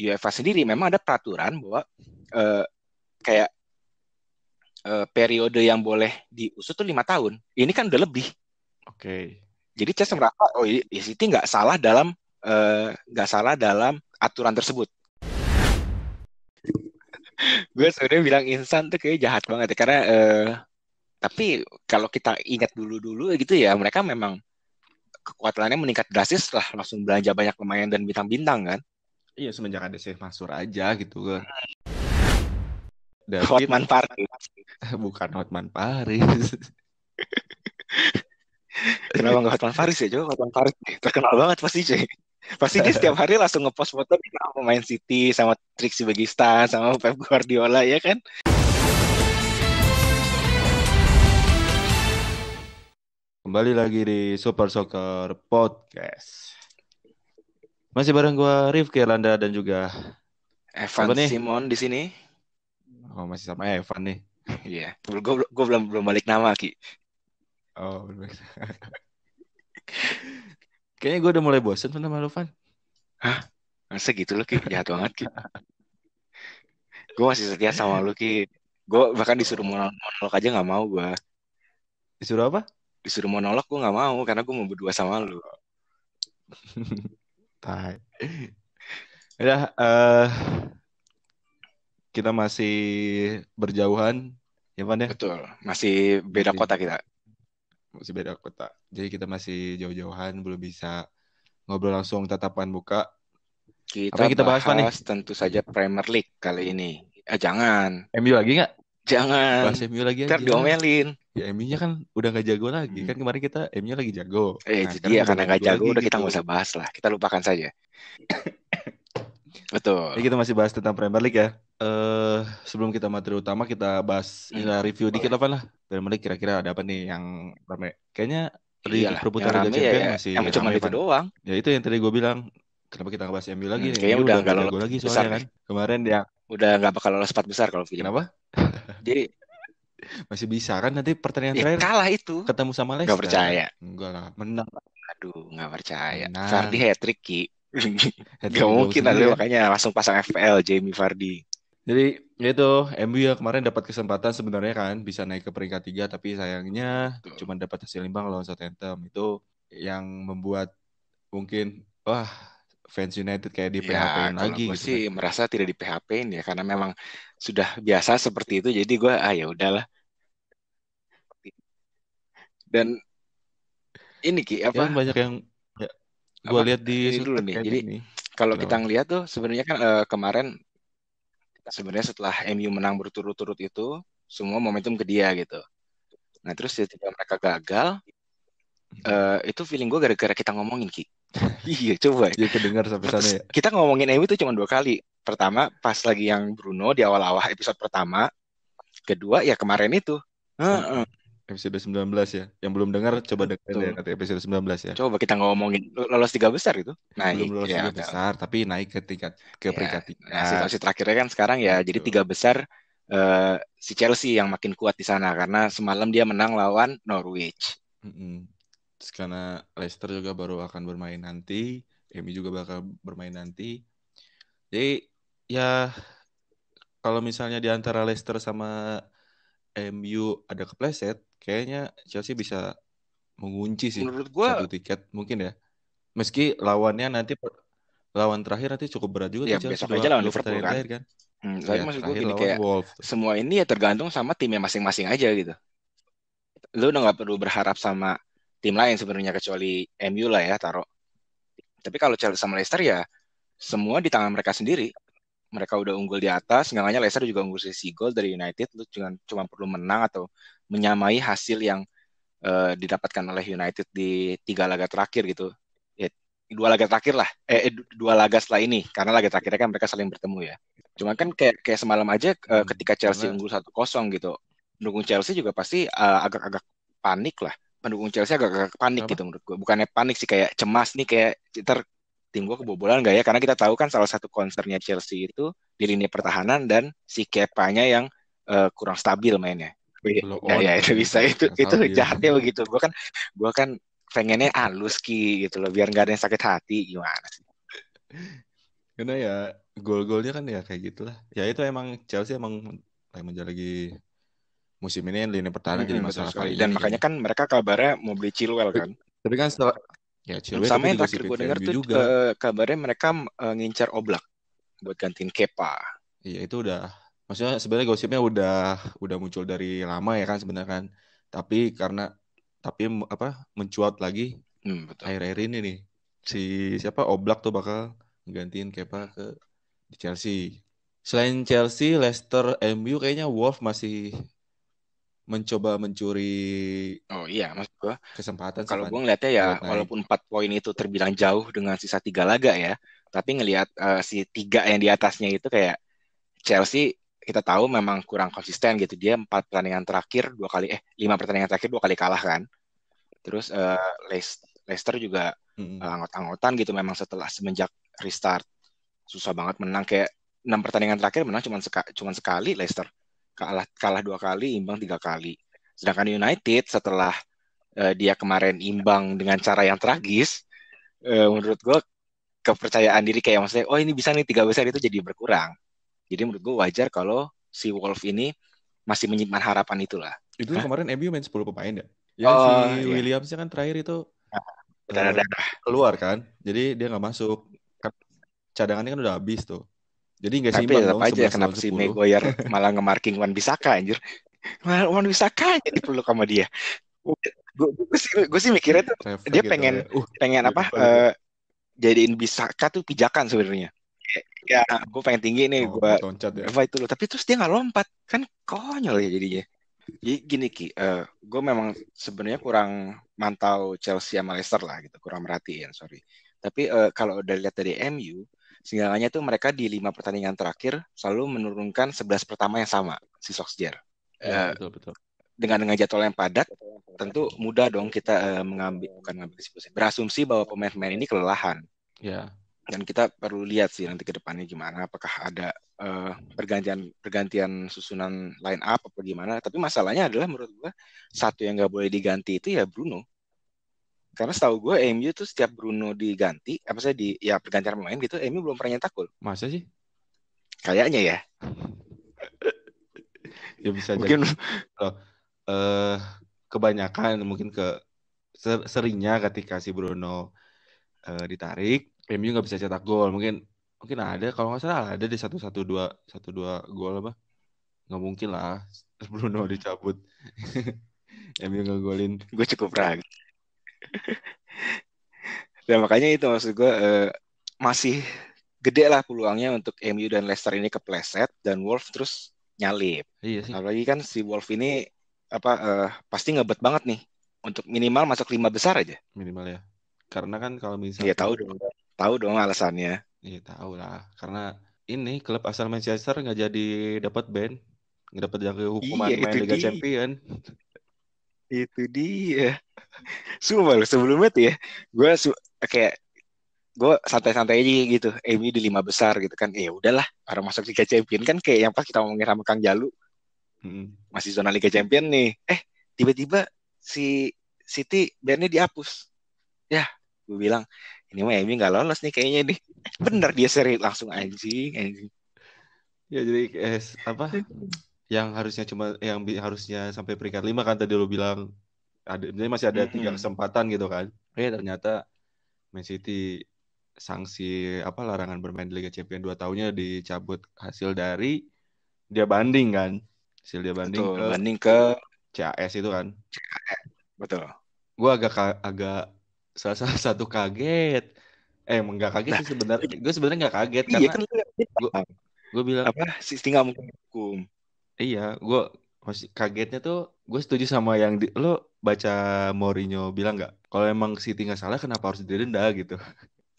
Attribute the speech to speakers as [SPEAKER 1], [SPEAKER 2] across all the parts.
[SPEAKER 1] UEFA sendiri memang ada peraturan bahwa eh, kayak periode yang boleh diusut tuh 5 tahun. Ini kan udah lebih.
[SPEAKER 2] Oke.
[SPEAKER 1] Jadi Chelsea merasa City nggak salah dalam aturan tersebut. Gue sebenarnya bilang instan tuh kayak jahat banget ya karena tapi kalau kita ingat dulu gitu ya mereka memang kekuatannya meningkat drastis setelah langsung belanja banyak pemain dan bintang-bintang kan.
[SPEAKER 2] Iya, semenjak ada Sheikh Mansur aja gitu kan. David
[SPEAKER 1] Hotman Paris.
[SPEAKER 2] bukan Hotman Paris.
[SPEAKER 1] Kenapa nggak Hotman Paris ya? Coba Hotman Paris terkenal banget pasti cuy. Pasti dia setiap hari langsung ngepost foto sama pemain City, sama Trixie Begistan, sama Pep Guardiola ya kan.
[SPEAKER 2] Kembali lagi di Super Soccer Podcast. Masih bareng gua Rifki Erlanda dan juga
[SPEAKER 1] Evan
[SPEAKER 2] siapa nih?
[SPEAKER 1] Simon di sini.
[SPEAKER 2] Oh, masih sama Evan nih.
[SPEAKER 1] Iya, gue belum balik nama Ki.
[SPEAKER 2] Oh, kayaknya gue udah mulai bosen sama lu, Van.
[SPEAKER 1] Hah? Masa gitu lo Ki? Jahat banget Ki. Gue masih setia sama lu Ki. Gue bahkan disuruh
[SPEAKER 2] Oh.
[SPEAKER 1] monolog aja nggak mau gue.
[SPEAKER 2] Disuruh apa?
[SPEAKER 1] Disuruh monolog gue nggak mau karena gue mau berdua sama lu.
[SPEAKER 2] Tai. Ya, kita masih berjauhan, ya Van ya?
[SPEAKER 1] Betul, masih beda
[SPEAKER 2] Masih
[SPEAKER 1] kota kita.
[SPEAKER 2] masih beda kota. Jadi kita masih jauh-jauhan, belum bisa ngobrol langsung tatapan muka. Apa
[SPEAKER 1] Kita
[SPEAKER 2] yang kita bahas, Van nih?
[SPEAKER 1] bahas tentu saja Premier League kali ini. Jangan,
[SPEAKER 2] MU lagi nggak?
[SPEAKER 1] jangan.
[SPEAKER 2] Bahas MU lagi
[SPEAKER 1] Ntar
[SPEAKER 2] aja.
[SPEAKER 1] diomelin.
[SPEAKER 2] Ya MU-nya kan udah nggak jago lagi.
[SPEAKER 1] Hmm.
[SPEAKER 2] Kan kemarin kita MU lagi jago. Nah
[SPEAKER 1] Jadi
[SPEAKER 2] sekarang
[SPEAKER 1] ya
[SPEAKER 2] udah
[SPEAKER 1] karena
[SPEAKER 2] nggak
[SPEAKER 1] nggak
[SPEAKER 2] jago
[SPEAKER 1] jago
[SPEAKER 2] lagi
[SPEAKER 1] udah kita
[SPEAKER 2] gitu.
[SPEAKER 1] nggak usah bahas lah. Kita lupakan saja. Betul.
[SPEAKER 2] Jadi kita masih bahas tentang Premier League ya. Sebelum kita materi utama kita bahas inilah review dikit
[SPEAKER 1] Boleh.
[SPEAKER 2] lah Van lah. Premier League kira-kira ada apa nih yang rame. Kayaknya di
[SPEAKER 1] Iyalah, yang
[SPEAKER 2] perebutan Liga
[SPEAKER 1] rame
[SPEAKER 2] Champions
[SPEAKER 1] ya
[SPEAKER 2] masih
[SPEAKER 1] emang cuma
[SPEAKER 2] rame
[SPEAKER 1] itu
[SPEAKER 2] Van.
[SPEAKER 1] doang.
[SPEAKER 2] Ya itu yang tadi gue bilang. Kenapa kita ngebahas MU lagi nih?
[SPEAKER 1] Kayaknya
[SPEAKER 2] MU
[SPEAKER 1] udah
[SPEAKER 2] udah
[SPEAKER 1] nggak
[SPEAKER 2] nggak jago
[SPEAKER 1] lolos
[SPEAKER 2] lagi
[SPEAKER 1] besar
[SPEAKER 2] soalnya
[SPEAKER 1] deh.
[SPEAKER 2] kan. Kemarin yang
[SPEAKER 1] Udah nggak bakal lolos 4 besar kalau film.
[SPEAKER 2] kenapa?
[SPEAKER 1] Jadi
[SPEAKER 2] Masih bisa kan nanti pertandingan
[SPEAKER 1] ya
[SPEAKER 2] terakhir
[SPEAKER 1] kalah itu.
[SPEAKER 2] ketemu sama
[SPEAKER 1] Nggak
[SPEAKER 2] Leicester.
[SPEAKER 1] percaya.
[SPEAKER 2] Enggak lah, menang.
[SPEAKER 1] Aduh, nggak percaya.
[SPEAKER 2] Menang.
[SPEAKER 1] Vardy hat-trick Ki. Gak
[SPEAKER 2] Hat-trick gol
[SPEAKER 1] mungkin ada
[SPEAKER 2] sendiri kan.
[SPEAKER 1] makanya langsung pasang FPL Jamie Vardy.
[SPEAKER 2] Jadi ya itu MU ya kemarin dapat kesempatan sebenarnya kan bisa naik ke peringkat 3 tapi sayangnya
[SPEAKER 1] Betul.
[SPEAKER 2] cuma dapat hasil imbang lawan Southampton itu yang membuat mungkin wah fans United kayak di
[SPEAKER 1] Ya,
[SPEAKER 2] PHP-in
[SPEAKER 1] kalau
[SPEAKER 2] lagi
[SPEAKER 1] gue
[SPEAKER 2] gitu
[SPEAKER 1] sih
[SPEAKER 2] kan.
[SPEAKER 1] merasa tidak di PHP-in ya, karena memang sudah biasa seperti itu. Jadi gue, ya udahlah. Dan ini Ki,
[SPEAKER 2] Ya kan banyak yang ya, gue
[SPEAKER 1] apa?
[SPEAKER 2] lihat di
[SPEAKER 1] Ini dulu
[SPEAKER 2] sosmed
[SPEAKER 1] nih.
[SPEAKER 2] kayaknya
[SPEAKER 1] Jadi
[SPEAKER 2] ini
[SPEAKER 1] kalau kita
[SPEAKER 2] kenapa?
[SPEAKER 1] ngelihat tuh sebenarnya kan kemarin sebenarnya setelah MU menang berturut-turut itu, semua momentum ke dia gitu. Nah terus ketika mereka gagal, itu feeling gue gara-gara kita ngomongin Ki. Iya, coba.
[SPEAKER 2] Jadi kedengar sampai sana ya.
[SPEAKER 1] Kita ngomongin MU itu cuma 2 kali. Pertama pas lagi yang Bruno di awal-awal episode pertama. Kedua ya kemarin itu. Heeh,
[SPEAKER 2] Episode 19 ya. Yang belum dengar coba dengerin ya
[SPEAKER 1] betul.
[SPEAKER 2] nanti episode 19 ya.
[SPEAKER 1] Coba kita ngomongin lolos 3 besar itu.
[SPEAKER 2] Belum
[SPEAKER 1] Naik
[SPEAKER 2] lolos
[SPEAKER 1] ya
[SPEAKER 2] tiga
[SPEAKER 1] udah.
[SPEAKER 2] besar tapi naik ke
[SPEAKER 1] Ya,
[SPEAKER 2] peringkat
[SPEAKER 1] nah
[SPEAKER 2] 3
[SPEAKER 1] situasi terakhirnya kan sekarang ya jadi
[SPEAKER 2] gitu.
[SPEAKER 1] 3 besar, si Chelsea yang makin kuat di sana karena semalam dia menang lawan Norwich.
[SPEAKER 2] Mm-mm. Terus karena Leicester juga baru akan bermain nanti, MU juga bakal bermain nanti. Jadi ya kalau misalnya di antara Leicester sama MU ada kepleset, kayaknya Chelsea bisa mengunci sih
[SPEAKER 1] Menurut gue
[SPEAKER 2] satu tiket mungkin ya. Meski lawannya nanti lawan terakhir nanti cukup berat juga
[SPEAKER 1] ya
[SPEAKER 2] tuh Chelsea
[SPEAKER 1] besok
[SPEAKER 2] dua
[SPEAKER 1] aja lawan
[SPEAKER 2] dua
[SPEAKER 1] Liverpool
[SPEAKER 2] pertandingan
[SPEAKER 1] kan.
[SPEAKER 2] terakhir kan.
[SPEAKER 1] Tapi
[SPEAKER 2] Ya
[SPEAKER 1] maksud gue
[SPEAKER 2] terakhir
[SPEAKER 1] gini
[SPEAKER 2] lawan
[SPEAKER 1] kayak
[SPEAKER 2] Wolves tuh.
[SPEAKER 1] semua ini ya tergantung sama timnya masing-masing aja gitu. Lu udah nggak perlu berharap sama tim lain sebenarnya kecuali MU lah ya taruh. Tapi kalau Chelsea sama Leicester ya semua di tangan mereka sendiri. Mereka udah unggul di atas, nggak hanya Leicester juga unggul sisi gol dari United. Lu cuma perlu menang atau menyamai hasil yang didapatkan oleh United di 3 laga terakhir gitu. Ya, 2 laga terakhir lah. 2 laga setelah ini, karena laga terakhirnya kan mereka saling bertemu ya. Cuma kan kayak semalam aja ketika Chelsea
[SPEAKER 2] Karena
[SPEAKER 1] unggul 1-0 gitu, pendukung Chelsea juga pasti agak-agak panik lah. Pendukung Chelsea agak-agak panik
[SPEAKER 2] kenapa?
[SPEAKER 1] gitu menurut gue. Bukannya panik sih, kayak cemas nih, kayak ntar tim gue kebobolan gak ya? Karena kita tahu kan salah satu concernnya Chelsea itu di lini pertahanan dan si Kepa-nya yang kurang stabil mainnya.
[SPEAKER 2] Blow
[SPEAKER 1] Ya
[SPEAKER 2] on
[SPEAKER 1] ya itu
[SPEAKER 2] katanya
[SPEAKER 1] bisa,
[SPEAKER 2] kan
[SPEAKER 1] itu
[SPEAKER 2] yang
[SPEAKER 1] itu
[SPEAKER 2] stabil.
[SPEAKER 1] jahatnya begitu. Gue kan pengennya halus Ki gitu loh biar nggak ada yang sakit hati gimana sih.
[SPEAKER 2] Karena ya gol-golnya kan ya kayak gitulah. Ya itu emang Chelsea emang lagi musim ini lini pertahanan jadi
[SPEAKER 1] Betul
[SPEAKER 2] masalah
[SPEAKER 1] sekali.
[SPEAKER 2] paling
[SPEAKER 1] Dan
[SPEAKER 2] ini
[SPEAKER 1] makanya
[SPEAKER 2] kayaknya.
[SPEAKER 1] kan mereka kabarnya mau beli Chilwell kan.
[SPEAKER 2] Tapi kan setelah ya Chilwell
[SPEAKER 1] Sama
[SPEAKER 2] tapi
[SPEAKER 1] yang terakhir
[SPEAKER 2] digosipin
[SPEAKER 1] gue
[SPEAKER 2] ke
[SPEAKER 1] dengar
[SPEAKER 2] MU
[SPEAKER 1] tuh
[SPEAKER 2] juga.
[SPEAKER 1] kabarnya mereka ngincar Oblak buat gantiin Kepa.
[SPEAKER 2] Iya itu udah maksudnya sebenarnya gosipnya udah muncul dari lama ya kan sebenarnya kan. Tapi karena apa mencuat lagi
[SPEAKER 1] Betul.
[SPEAKER 2] akhir-akhir ini nih si siapa Oblak tuh bakal gantiin Kepa ke di Chelsea. Selain Chelsea, Leicester, MU kayaknya Wolf masih mencoba mencuri
[SPEAKER 1] Oh iya, maksud gue
[SPEAKER 2] kesempatan sih
[SPEAKER 1] kalau
[SPEAKER 2] Van
[SPEAKER 1] gue ngelihatnya ya
[SPEAKER 2] buat naik.
[SPEAKER 1] walaupun 4 poin itu terbilang jauh dengan sisa 3 laga ya, tapi ngelihat si 3 yang di atasnya itu kayak Chelsea kita tahu memang kurang konsisten gitu. Dia 4 pertandingan terakhir 2 kali 5 pertandingan terakhir 2 kali kalah kan. Terus Leicester juga
[SPEAKER 2] Mm-mm.
[SPEAKER 1] anggot-anggotan gitu memang setelah semenjak restart susah banget menang kayak 6 pertandingan terakhir menang cuma sekali Leicester kalah kalah 2 kali imbang 3 kali. Sedangkan United setelah dia kemarin imbang dengan cara yang tragis, menurut gue kepercayaan diri kayak maksudnya, oh ini bisa nih 3 besar itu jadi berkurang. Jadi menurut gue wajar kalau si Wolf ini masih menyimpan harapan itulah.
[SPEAKER 2] Itu tuh
[SPEAKER 1] Hah?
[SPEAKER 2] kemarin MU main 10 pemain ya. Ya kan si
[SPEAKER 1] Oh iya,
[SPEAKER 2] Williamsnya kan terakhir itu eh,
[SPEAKER 1] berdarah-darah.
[SPEAKER 2] keluar kan. Jadi dia nggak masuk. Kan cadangannya kan udah habis tuh. Jadi nggak
[SPEAKER 1] Tapi
[SPEAKER 2] seimbang
[SPEAKER 1] tetap
[SPEAKER 2] dong
[SPEAKER 1] aja
[SPEAKER 2] 11
[SPEAKER 1] kenapa
[SPEAKER 2] lawan
[SPEAKER 1] si
[SPEAKER 2] 10.
[SPEAKER 1] Maguire malah nge-marking Wan Bissaka anjir. Wan Bissaka aja dipeluk sama dia. Gue sih mikirnya tuh dia
[SPEAKER 2] Refleks gitu
[SPEAKER 1] pengen
[SPEAKER 2] kayak
[SPEAKER 1] pengen apa
[SPEAKER 2] beautiful gitu.
[SPEAKER 1] jadiin Bissaka tuh pijakan sebenarnya. Ya, gue pengen tinggi nih,
[SPEAKER 2] Oh,
[SPEAKER 1] gue
[SPEAKER 2] buat loncat ya.
[SPEAKER 1] drive itu loh. Tapi terus dia nggak lompat, kan konyol ya jadinya. Jadi gini Ki, gue memang sebenarnya kurang mantau Chelsea sama Leicester lah gitu, kurang merhatiin, sorry. Tapi kalau udah lihat dari MU, seenggaknya tuh mereka di 5 pertandingan terakhir selalu menurunkan 11 pertama yang sama, si Solskjaer.
[SPEAKER 2] Iya,
[SPEAKER 1] Eh,
[SPEAKER 2] betul betul.
[SPEAKER 1] dengan jadwal yang padat, tentu mudah dong kita bukan ngambil kesimpulan, berasumsi bahwa pemain-pemain ini kelelahan.
[SPEAKER 2] Ya.
[SPEAKER 1] Dan kita perlu lihat sih nanti ke depannya gimana, apakah ada pergantian pergantian susunan line up apa gimana. Tapi masalahnya adalah menurut gua satu yang nggak boleh diganti itu ya Bruno. Karena setahu gue MU tuh setiap Bruno diganti, apa sih di ya pergantian pemain gitu, MU belum pernah nyetak gol.
[SPEAKER 2] Masa sih?
[SPEAKER 1] Kayaknya ya.
[SPEAKER 2] Ya bisa jadi.
[SPEAKER 1] Mungkin
[SPEAKER 2] Oh, eh kebanyakan mungkin seringnya ketika si Bruno ditarik, MU nggak bisa cetak gol. Mungkin mungkin ada kalau nggak salah ada di satu dua gol apa? Nggak mungkin lah Bruno dicabut. MU nggak golin.
[SPEAKER 1] gue cukup ragu. Dan makanya itu maksud gue masih gede lah peluangnya untuk MU dan Leicester ini kepleset dan Wolves terus nyalip.
[SPEAKER 2] Iya sih
[SPEAKER 1] Apalagi kan si Wolf ini apa pasti ngebet banget nih untuk minimal masuk 5 besar aja.
[SPEAKER 2] minimal ya. Karena kan kalau
[SPEAKER 1] Iya
[SPEAKER 2] misalkan,
[SPEAKER 1] tahu dong alasannya.
[SPEAKER 2] iya tahu lah. Karena ini klub asal Manchester nggak jadi dapat ban, nggak dapat jangka hukuman
[SPEAKER 1] Iya
[SPEAKER 2] main Liga Champion.
[SPEAKER 1] itu dia. Sumpah loh sebelumnya tuh ya, gue kayak gue santai-santai aja gitu. MU di 5 besar gitu kan. Udahlah, orang masuk Liga Champion kan kayak yang pas kita ngomongin sama Kang Jalu
[SPEAKER 2] Mm.
[SPEAKER 1] masih zona Liga Champion nih. Tiba-tiba si City ban-nya dihapus. Ya, gue bilang ini mah MU nggak lolos nih kayaknya nih. Bener dia seri langsung anjing, anjing.
[SPEAKER 2] Ya jadi apa? Yang harusnya harusnya sampai peringkat 5 kan tadi lo bilang ada jadi masih ada 3 kesempatan gitu kan. Ternyata Man City sanksi apa larangan bermain di Liga Champions 2 tahunnya dicabut hasil dari dia banding kan. Hasil dia banding
[SPEAKER 1] Betul,
[SPEAKER 2] ke
[SPEAKER 1] banding ke
[SPEAKER 2] CAS itu kan.
[SPEAKER 1] betul.
[SPEAKER 2] Gue agak salah satu kaget. Emang nggak kaget
[SPEAKER 1] Nah,
[SPEAKER 2] sih sebenarnya. Gue sebenarnya nggak kaget
[SPEAKER 1] iya
[SPEAKER 2] karena
[SPEAKER 1] kan
[SPEAKER 2] gue gue bilang
[SPEAKER 1] apa sistem nggak mungkin hukum.
[SPEAKER 2] iya. Gue masih kagetnya tuh gue setuju sama yang lo baca Mourinho bilang nggak? Kalau emang City nggak salah kenapa harus didenda gitu?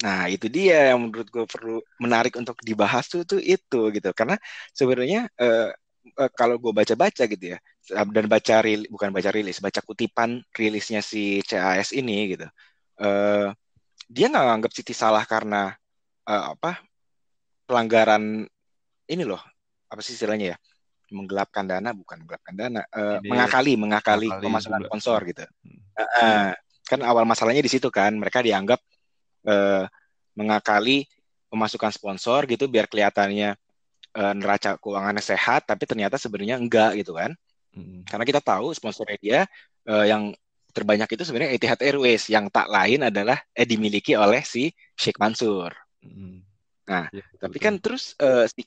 [SPEAKER 1] Nah, itu dia yang menurut gue perlu menarik untuk dibahas tuh itu gitu. Karena sebenarnya kalau gue baca-baca gitu ya, dan bukan baca rilis, baca kutipan rilisnya si CAS ini gitu. eh, Dia nggak nganggap Siti salah karena apa pelanggaran ini loh, apa sih istilahnya ya? Menggelapkan dana, bukan menggelapkan dana,
[SPEAKER 2] Ini
[SPEAKER 1] mengakali
[SPEAKER 2] kali
[SPEAKER 1] pemasukan
[SPEAKER 2] jumlah.
[SPEAKER 1] sponsor gitu. Kan awal masalahnya di situ kan, mereka dianggap eh, mengakali pemasukan sponsor gitu biar kelihatannya neraca keuangannya sehat, tapi ternyata sebenarnya enggak gitu kan.
[SPEAKER 2] Mm-mm.
[SPEAKER 1] Karena kita tahu sponsornya dia yang terbanyak itu sebenarnya Etihad Airways yang tak lain adalah dimiliki oleh si Sheikh Mansur.
[SPEAKER 2] Mm-mm.
[SPEAKER 1] Nah,
[SPEAKER 2] Iya,
[SPEAKER 1] tapi
[SPEAKER 2] betul.
[SPEAKER 1] kan terus si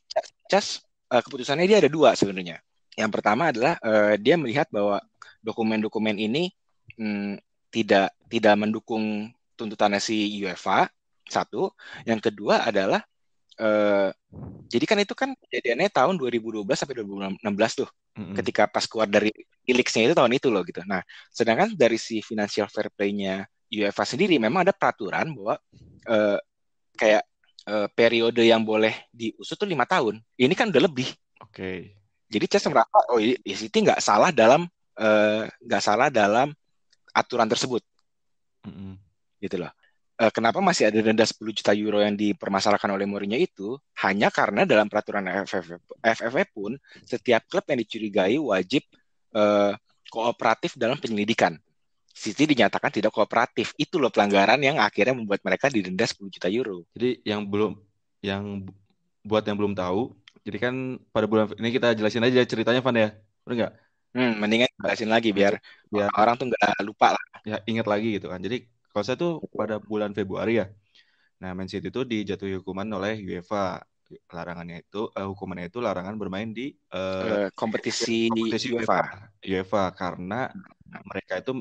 [SPEAKER 1] Cas keputusannya dia ada dua sebenarnya. Yang pertama adalah dia melihat bahwa dokumen-dokumen ini tidak tidak mendukung tuntutannya si UEFA satu. Yang kedua adalah eh, jadi kan itu kan kejadiannya tahun 2012 sampai 2016 tuh.
[SPEAKER 2] Mm-mm.
[SPEAKER 1] Ketika pas keluar dari leaks-nya itu tahun itu loh gitu. Nah, sedangkan dari si financial fair play-nya UEFA sendiri memang ada peraturan bahwa eh, kayak periode yang boleh diusut tuh 5 tahun. Ini kan udah lebih.
[SPEAKER 2] Oke.
[SPEAKER 1] Jadi Chelsea merasa oh City nggak salah dalam aturan tersebut
[SPEAKER 2] Mm-mm.
[SPEAKER 1] gitu loh. Kenapa masih ada denda 10 juta euro yang dipermasalahkan oleh Mourinho itu hanya karena dalam peraturan FFP pun setiap klub yang dicurigai wajib kooperatif dalam penyelidikan. City dinyatakan tidak kooperatif. Itu loh pelanggaran yang akhirnya membuat mereka didenda 10 juta euro.
[SPEAKER 2] Jadi yang buat yang belum tahu, jadi kan pada bulan ini kita jelasin aja ceritanya Van ya, benar nggak?
[SPEAKER 1] Mendingan
[SPEAKER 2] Nah,
[SPEAKER 1] jelasin lagi
[SPEAKER 2] nah,
[SPEAKER 1] biar
[SPEAKER 2] biar
[SPEAKER 1] orang tuh nggak lupa lah.
[SPEAKER 2] ya ingat lagi gitu kan. Jadi kalau saya tuh pada bulan Februari ya, nah Man City itu dijatuhi hukuman oleh UEFA. Hukumannya itu larangan bermain di
[SPEAKER 1] Kompetisi
[SPEAKER 2] kompetisi UEFA.
[SPEAKER 1] UEFA.
[SPEAKER 2] UEFA karena mereka itu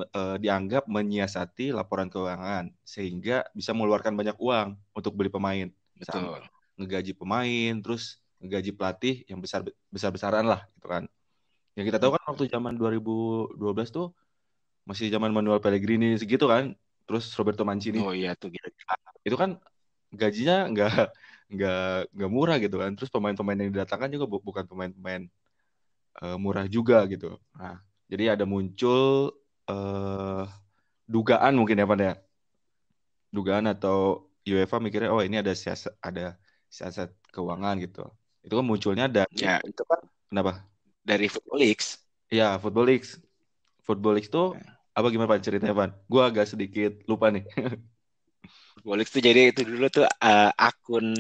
[SPEAKER 2] dianggap menyiasati laporan keuangan sehingga bisa mengeluarkan banyak uang untuk beli pemain sama
[SPEAKER 1] Betul.
[SPEAKER 2] ngegaji pemain terus ngegaji pelatih yang besar-besaran lah gitu kan. Yang kita tahu kan waktu zaman 2012 tuh masih zaman Manuel Pellegrini segitu kan. Terus Roberto Mancini
[SPEAKER 1] Oh iya tuh gitu.
[SPEAKER 2] itu kan gajinya nggak nggak murah gitu kan. Terus pemain-pemain yang didatangkan juga bukan pemain-pemain murah juga gitu. Nah, jadi ada muncul eh, dugaan mungkin ya Pak ya. Dugaan atau UEFA mikirnya oh ini ada siasat keuangan gitu. Itu kan munculnya dari
[SPEAKER 1] Ya itu kan
[SPEAKER 2] kenapa?
[SPEAKER 1] dari Football Leaks.
[SPEAKER 2] Ya, Football League. Football League itu apa gimana Pak ceritanya Pak? Gue agak sedikit lupa nih.
[SPEAKER 1] Football Leaks tuh jadi itu dulu tuh akun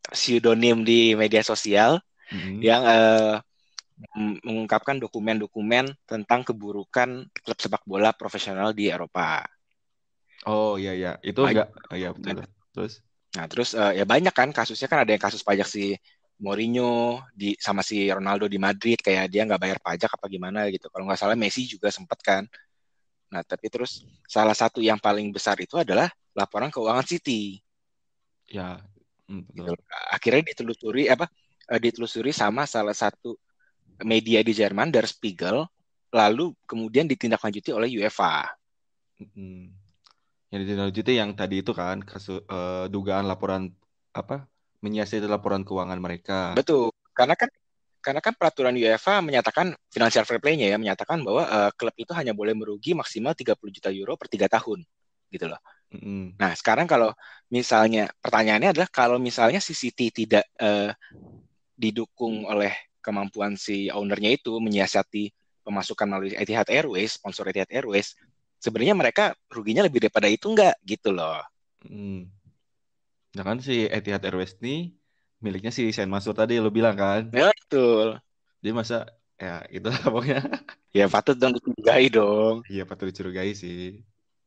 [SPEAKER 1] pseudonym di media sosial
[SPEAKER 2] Mm-mm.
[SPEAKER 1] yang mengungkapkan dokumen-dokumen tentang keburukan klub sepak bola profesional di Eropa.
[SPEAKER 2] Oh iya iya, itu enggak.
[SPEAKER 1] Banyak.
[SPEAKER 2] Oh, iya betul. Terus
[SPEAKER 1] Nah, terus ya banyak kan kasusnya kan ada yang kasus pajak si Mourinho sama si Ronaldo di Madrid kayak dia nggak bayar pajak apa gimana gitu. Kalau nggak salah Messi juga sempat kan. Nah, tapi terus salah satu yang paling besar itu adalah laporan keuangan City
[SPEAKER 2] ya
[SPEAKER 1] gitu.
[SPEAKER 2] betul.
[SPEAKER 1] Akhirnya ditelusuri sama salah satu media di Jerman Der Spiegel lalu kemudian ditindaklanjuti oleh UEFA.
[SPEAKER 2] Mm-mm. Yang ditindaklanjuti yang tadi itu kan kasus dugaan laporan apa menyiasati laporan keuangan mereka.
[SPEAKER 1] Betul. Karena kan peraturan UEFA menyatakan financial fair play-nya ya menyatakan bahwa klub itu hanya boleh merugi maksimal 30 juta euro per 3 tahun gitu loh.
[SPEAKER 2] Mm-mm.
[SPEAKER 1] Nah, sekarang kalau misalnya pertanyaannya adalah kalau misalnya si City tidak didukung oleh kemampuan si ownernya itu menyiasati pemasukan melalui Etihad Airways, sponsor Etihad Airways, sebenarnya mereka ruginya lebih daripada itu enggak gitu loh.
[SPEAKER 2] Mm. Nah kan si Etihad Airways ini miliknya si Sain Mansur tadi lo bilang kan.
[SPEAKER 1] Ya, betul.
[SPEAKER 2] Jadi masa ya itu pokoknya
[SPEAKER 1] Ya patut dong dicurigai dong.
[SPEAKER 2] iya patut dicurigai sih.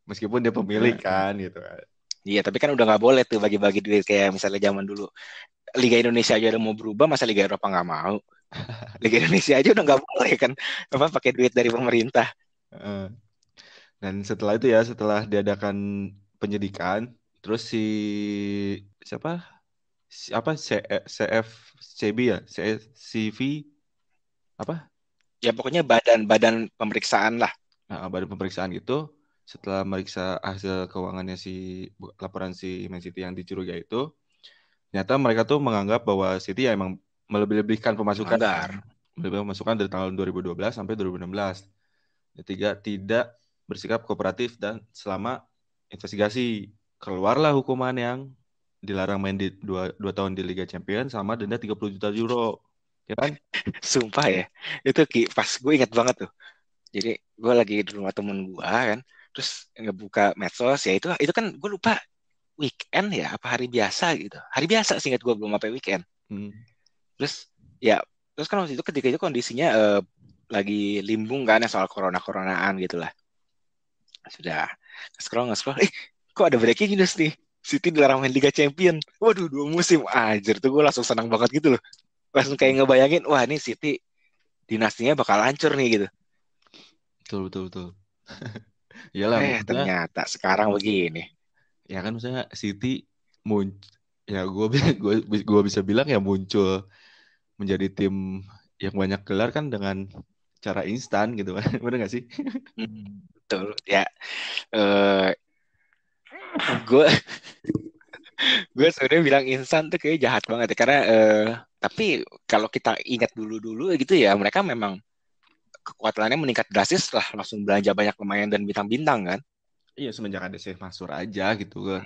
[SPEAKER 2] Meskipun dia pemilik kan gitu kan.
[SPEAKER 1] Iya, tapi kan udah nggak boleh tuh bagi-bagi duit kayak misalnya zaman dulu. Liga Indonesia aja udah mau berubah, masa Liga Eropa nggak mau? Liga Indonesia aja udah nggak boleh kan, apa pakai duit dari pemerintah.
[SPEAKER 2] Heeh. Dan setelah itu ya, setelah diadakan penyidikan, terus siapa? Apa CFCB ya? CV apa?
[SPEAKER 1] Ya pokoknya badan-badan pemeriksaan lah.
[SPEAKER 2] Nah, badan pemeriksaan gitu setelah meriksa hasil keuangannya laporan si Man City yang dicurigai itu, ternyata mereka tuh menganggap bahwa City ya emang melebih-lebihkan pemasukan
[SPEAKER 1] Melanggar.
[SPEAKER 2] melebihkan pemasukan dari tahun 2012 sampai 2016. Ketiga, tidak bersikap kooperatif dan selama investigasi keluarlah hukuman yang dilarang main di dua tahun di Liga Champions sama denda 30 juta euro. Ya kan?
[SPEAKER 1] Sumpah ya. Itu pas gue ingat banget tuh. Jadi gue lagi di rumah temen gue kan. Terus ngebuka medsos ya itu kan gue lupa weekend ya, apa hari biasa gitu. Hari biasa seingat gue, belum sampai weekend.
[SPEAKER 2] Hmm.
[SPEAKER 1] Terus ya, terus kan waktu itu ketika itu kondisinya lagi limbung kan ya soal corona-coronaan gitu lah. Sudah nge-scroll, kok ada breaking news nih. City dilarang main Liga Champion. Waduh, 2 musim. Anjir, tuh gue langsung senang banget gitu loh. Langsung kayak ngebayangin, wah ini City dinastinya bakal hancur nih gitu.
[SPEAKER 2] Betul, betul, betul. Iyalah, maksudnya
[SPEAKER 1] Ternyata sekarang begini.
[SPEAKER 2] ya kan maksudnya City muncul, ya gue bisa bilang ya muncul menjadi tim yang banyak gelar kan dengan cara instan gitu kan. Bener gak sih?
[SPEAKER 1] Betul. Ya, eh gue gue sebenarnya bilang instan tuh kayak jahat banget ya, karena tapi kalau kita ingat dulu-dulu gitu ya, mereka memang kekuatannya meningkat drastis setelah langsung belanja banyak pemain dan bintang-bintang kan.
[SPEAKER 2] Iya, semenjak ada Sheikh Mansur aja gitu gue.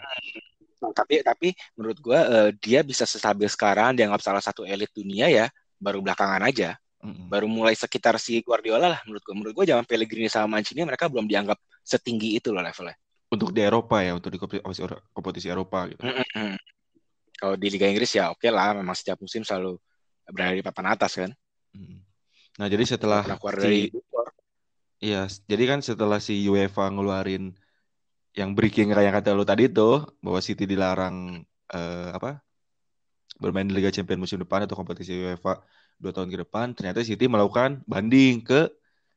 [SPEAKER 1] Tapi menurut gue dia bisa sestabil sekarang, dianggap salah satu elit dunia ya baru belakangan aja.
[SPEAKER 2] Mm-mm.
[SPEAKER 1] Baru mulai sekitar si Guardiola lah menurut gue. Menurut gue zaman Pellegrini sama Mancini mereka belum dianggap setinggi itu loh levelnya.
[SPEAKER 2] Untuk di Eropa ya, untuk di kompetisi Eropa gitu.
[SPEAKER 1] Mm-mm. Kalau di Liga Inggris ya oke lah, memang setiap musim selalu berada di papan atas kan.
[SPEAKER 2] Mm. Nah, jadi
[SPEAKER 1] Gak
[SPEAKER 2] setelah
[SPEAKER 1] pernah keluar
[SPEAKER 2] si
[SPEAKER 1] dari.
[SPEAKER 2] iya, jadi kan setelah si UEFA ngeluarin yang breaking kayak yang kata lu tadi tuh bahwa City dilarang apa bermain di Liga Champions musim depan atau kompetisi UEFA 2 tahun ke depan, ternyata City melakukan banding ke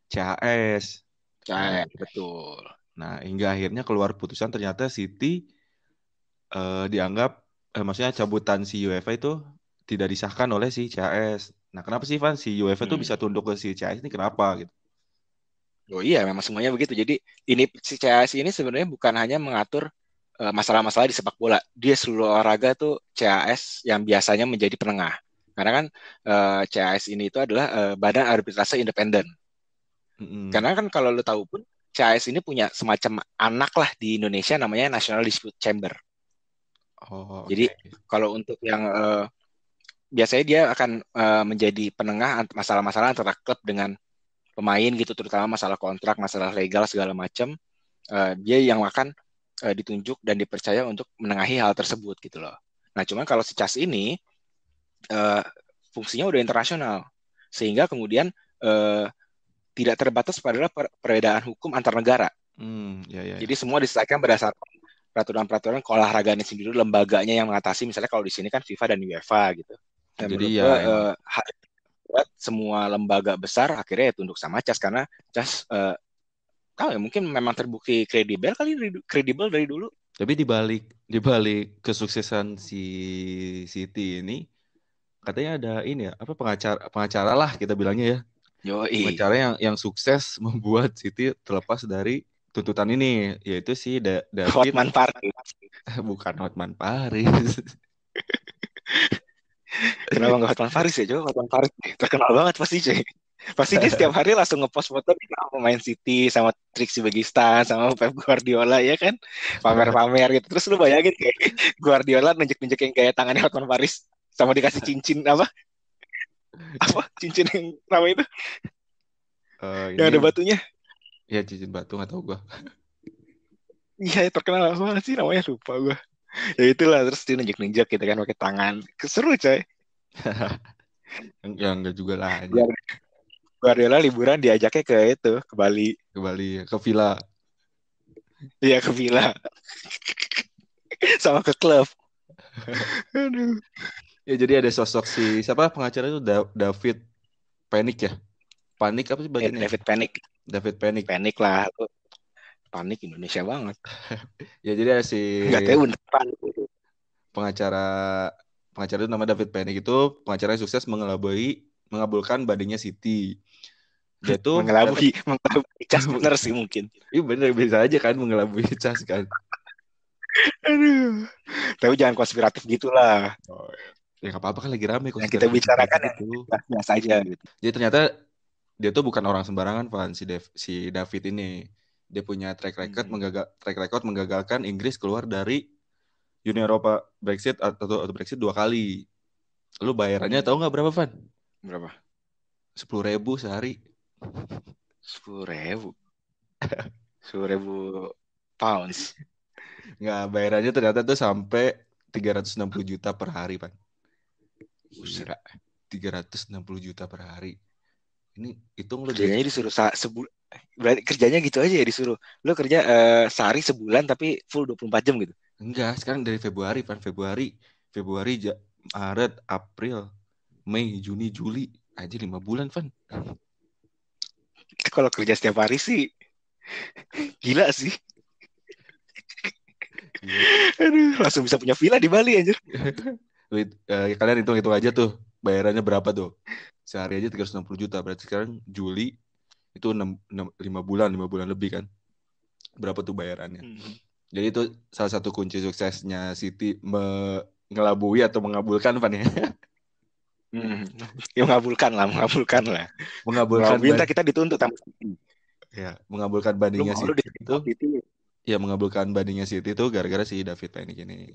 [SPEAKER 2] CHS. Nah,
[SPEAKER 1] Ya, betul.
[SPEAKER 2] nah hingga akhirnya keluar putusan ternyata City dianggap maksudnya cabutan si UEFA itu tidak disahkan oleh si CHS. Nah, kenapa sih Van si UEFA tuh bisa
[SPEAKER 1] Hmm.
[SPEAKER 2] tunduk ke si CHS ini kenapa gitu?
[SPEAKER 1] Oh iya, memang semuanya begitu. Jadi ini si CAS ini sebenarnya bukan hanya mengatur masalah-masalah di sepak bola. Dia seluruh olahraga tuh CAS yang biasanya menjadi penengah. Karena kan CAS ini itu adalah badan arbitrase independen.
[SPEAKER 2] Mm-mm.
[SPEAKER 1] Karena kan kalau lo tahu pun CAS ini punya semacam anak lah di Indonesia namanya National Dispute Chamber.
[SPEAKER 2] Oh,
[SPEAKER 1] Jadi
[SPEAKER 2] oke.
[SPEAKER 1] kalau untuk yang biasanya dia akan menjadi penengah masalah-masalah antara klub dengan pemain gitu, terutama masalah kontrak, masalah legal segala macam. Dia yang akan ditunjuk dan dipercaya untuk menengahi hal tersebut gitu loh. Nah, cuman kalau si CAS ini uh, fungsinya udah internasional, sehingga kemudian uh, tidak terbatas pada perbedaan hukum antar negara.
[SPEAKER 2] Ya, ya,
[SPEAKER 1] Jadi
[SPEAKER 2] ya.
[SPEAKER 1] semua disesuaikan berdasarkan peraturan-peraturan keolahragaannya sendiri, lembaganya yang mengatasi. Misalnya kalau di sini kan FIFA dan UEFA gitu. Dan
[SPEAKER 2] Jadi
[SPEAKER 1] menurut
[SPEAKER 2] ya
[SPEAKER 1] gua
[SPEAKER 2] emang
[SPEAKER 1] hal itu buat semua lembaga besar akhirnya ya tunduk sama CAS, karena CAS tahu ya mungkin memang terbukti kredibel dari dulu.
[SPEAKER 2] tapi di balik kesuksesan si Siti ini katanya ada ini ya apa pengacara pengacara lah kita bilangnya ya
[SPEAKER 1] Yoi.
[SPEAKER 2] pengacara yang sukses membuat Siti terlepas dari tuntutan ini yaitu si David
[SPEAKER 1] Hotman Paris.
[SPEAKER 2] bukan Hotman Paris.
[SPEAKER 1] Kenapa nggak Hotman Paris ya? Coba Hotman Paris terkenal banget pasti cuy. Pasti dia setiap hari langsung ngepost foto kita pemain City sama Trixie Begistan sama Pep Guardiola ya kan, pamer-pamer gitu. Terus lu bayangin kayak Guardiola nunjuk-nunjuk yang kayak tangannya Hotman Paris sama dikasih cincin apa apa cincin yang nama itu yang ada
[SPEAKER 2] Ini
[SPEAKER 1] batunya.
[SPEAKER 2] ya cincin batu nggak tahu gua.
[SPEAKER 1] Iya terkenal banget sih, namanya lupa gue. Ya itulah, terus dia nunjuk-nunjuk gitu kan pakai tangan. Seru coy.
[SPEAKER 2] Ya enggak juga lah aja
[SPEAKER 1] Guardiola liburan diajaknya ke itu, ke Bali.
[SPEAKER 2] kembali ke villa.
[SPEAKER 1] Iya, ke villa sama ke klub. Aduh.
[SPEAKER 2] Ya jadi ada sosok si siapa pengacara itu David Panik ya. Panik apa sih
[SPEAKER 1] Ya,
[SPEAKER 2] bacanya?
[SPEAKER 1] David Panic.
[SPEAKER 2] David Panik.
[SPEAKER 1] Panik lah. Lu panik Indonesia banget.
[SPEAKER 2] Ya jadi ada si
[SPEAKER 1] Nggak tahu beneran.
[SPEAKER 2] pengacara pengacara itu nama David Panik itu pengacara yang sukses mengabulkan bandingnya Siti. Dia tuh dapat
[SPEAKER 1] Mengelabui cas bener sih mungkin.
[SPEAKER 2] iya bener bisa aja kan mengelabui cas kan.
[SPEAKER 1] Aduh. Tapi jangan konspiratif gitulah.
[SPEAKER 2] Oh, ya nggak apa-apa kan lagi rame
[SPEAKER 1] Yang kita
[SPEAKER 2] konspirasi-konspirasi
[SPEAKER 1] bicarakan ya
[SPEAKER 2] gitu.
[SPEAKER 1] biasa aja gitu.
[SPEAKER 2] Jadi ternyata dia tuh bukan orang sembarangan Van si David ini. Dia punya
[SPEAKER 1] Hmm.
[SPEAKER 2] track record menggagalkan Inggris keluar dari Uni Eropa Brexit atau Brexit 2 kali. Lu bayarannya tahu nggak
[SPEAKER 1] Hmm.
[SPEAKER 2] berapa Van?
[SPEAKER 1] Berapa?
[SPEAKER 2] 10.000 sehari.
[SPEAKER 1] 10.000. 10.000 pounds.
[SPEAKER 2] Nggak, bayarannya ternyata tuh sampai 360 juta per hari, Pan.
[SPEAKER 1] Buset.
[SPEAKER 2] Gila, 360 juta per hari. Ini hitung lu dari
[SPEAKER 1] Kerjanya disuruh sebulan. Berarti kerjanya gitu aja ya disuruh. Lo kerja sehari sebulan tapi full 24 jam gitu.
[SPEAKER 2] enggak, sekarang dari Februari, Pan. Februari, Maret, April, Mei, Juni, Juli. Aja 5 bulan, Pan.
[SPEAKER 1] Itu kalau kerja setiap hari sih gila sih.
[SPEAKER 2] Gila.
[SPEAKER 1] Aduh, langsung bisa punya villa di Bali anjir.
[SPEAKER 2] Kalian hitung-hitung aja tuh. Bayarannya berapa tuh? Sehari aja 360 juta. Berarti sekarang Juli itu 5 bulan lebih kan. Berapa tuh bayarannya? Jadi itu salah satu kunci suksesnya City mengelabui atau mengabulkan, Pan, ya.
[SPEAKER 1] Ya mengabulkan lah, mengabulkan lah.
[SPEAKER 2] Mengabulkan
[SPEAKER 1] Mengabulkan kita dituntut sama City.
[SPEAKER 2] ya, mengabulkan
[SPEAKER 1] Lu
[SPEAKER 2] bandingnya
[SPEAKER 1] mau lu
[SPEAKER 2] City itu
[SPEAKER 1] dituntut City.
[SPEAKER 2] ya mengabulkan bandingnya City itu gara-gara si David Penic ini.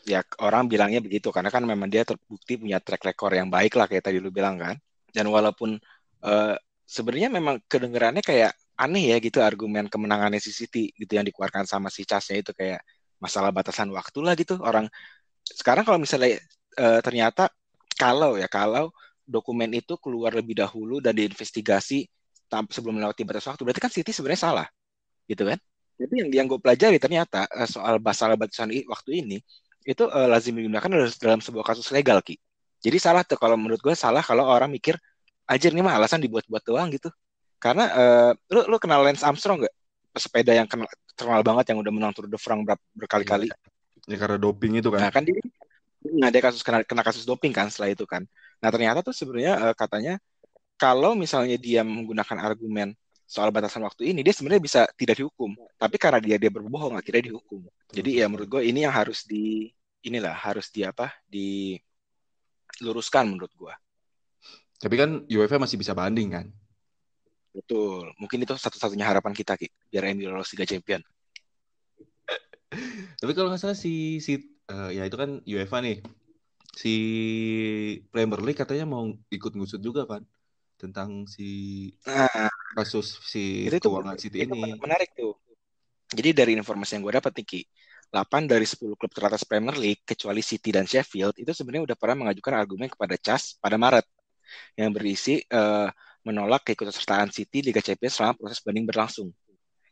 [SPEAKER 1] Ya orang bilangnya begitu karena kan memang dia terbukti punya track record yang baik lah kayak tadi lu bilang kan. Dan walaupun eh, sebenarnya memang kedengarannya kayak aneh ya gitu argumen kemenangannya si City gitu yang dikeluarkan sama si Chasnya itu kayak masalah batasan waktu lah gitu. Orang sekarang kalau misalnya ternyata kalau dokumen itu keluar lebih dahulu dan diinvestigasi sebelum melewati batas waktu berarti kan City sebenarnya salah gitu kan. Jadi yang gue pelajari ternyata soal masalah batasan waktu ini itu lazim digunakan dalam sebuah kasus legal Ki. Jadi salah tuh kalau menurut gue salah kalau orang mikir anjir ini mah alasan dibuat-buat doang gitu. Karena lu kenal Lance Armstrong nggak? Pesepeda yang terkenal banget yang udah menang Tour de France
[SPEAKER 2] Iya.
[SPEAKER 1] berkali-kali.
[SPEAKER 2] Ya karena doping itu kan.
[SPEAKER 1] Nah kan dia ada kasus kena kasus doping kan setelah itu kan. Nah ternyata tuh sebenarnya katanya kalau misalnya dia menggunakan argumen soal batasan waktu ini, dia sebenarnya bisa tidak dihukum. Tapi karena dia berbohong, akhirnya dihukum. Jadi ya menurut gue ini yang harus harus diluruskan menurut gue.
[SPEAKER 2] Tapi kan UEFA masih bisa banding kan.
[SPEAKER 1] Betul. Mungkin itu satu-satunya harapan kita, Ki, biar MU lolos Liga Champion.
[SPEAKER 2] Tapi kalau nggak salah ya itu kan UEFA nih. Si Premier League katanya mau ikut ngusut juga kan tentang si
[SPEAKER 1] Nah,
[SPEAKER 2] kasus si
[SPEAKER 1] itu
[SPEAKER 2] keuangan City
[SPEAKER 1] itu
[SPEAKER 2] ini.
[SPEAKER 1] menarik tuh. Jadi dari informasi yang gue dapat nih, Ki, 8 dari 10 klub teratas Premier League, kecuali City dan Sheffield, itu sebenarnya udah pernah mengajukan argumen kepada CAS pada Maret yang berisi menolak keikutsertaan City Liga Champions selama proses banding berlangsung.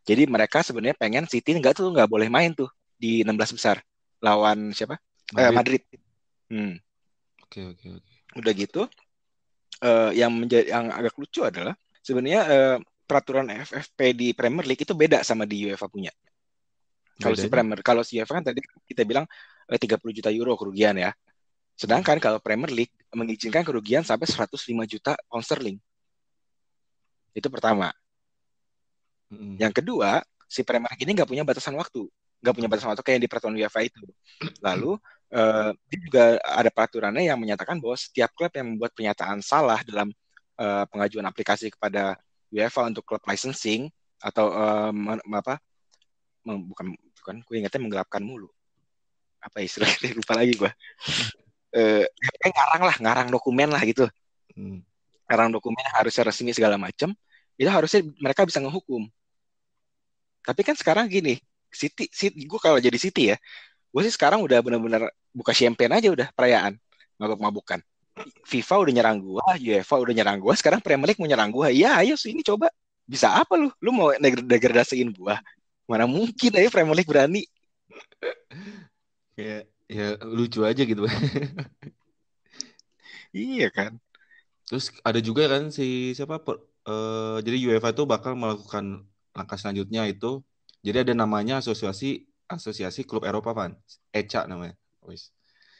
[SPEAKER 1] Jadi mereka sebenarnya pengen City nggak boleh main tuh di 16 besar lawan siapa?
[SPEAKER 2] Madrid.
[SPEAKER 1] Madrid.
[SPEAKER 2] Oke.
[SPEAKER 1] Udah gitu, yang agak lucu adalah sebenarnya peraturan FFP di Premier League itu beda sama di UEFA punya. Kalau si UEFA kan tadi kita bilang 30 juta euro kerugian ya. Sedangkan kalau Premier League mengizinkan kerugian sampai 105 juta pound sterling. Itu pertama. Yang kedua, si Premier League ini nggak punya batasan waktu. Nggak punya batasan waktu kayak yang di peraturan UEFA itu. Lalu, dia juga ada peraturannya yang menyatakan bahwa setiap klub yang membuat pernyataan salah dalam pengajuan aplikasi kepada UEFA untuk klub licensing atau bukan gue ingatnya menggelapkan mulu. Apa istilahnya? Lupa lagi gue. Ngarang dokumen lah gitu. Ngarang dokumen yang harusnya resmi segala macam. Itu harusnya mereka bisa ngehukum. Tapi kan sekarang gini, City gue kalau jadi City ya, gue sih sekarang udah benar-benar buka champagne aja udah perayaan, mabuk-mabukan. FIFA udah nyerang gue, UEFA udah nyerang gue, sekarang Premier League mau nyerang gue. Ya ayo sini coba, bisa apa lu? Lu mau degradasiin gue? Mana mungkin aja Premier League berani.
[SPEAKER 2] Ya lucu aja gitu.
[SPEAKER 1] Iya kan.
[SPEAKER 2] Terus ada juga kan siapa jadi UEFA itu bakal melakukan langkah selanjutnya itu. Jadi ada namanya asosiasi klub Eropa kan, ECA namanya.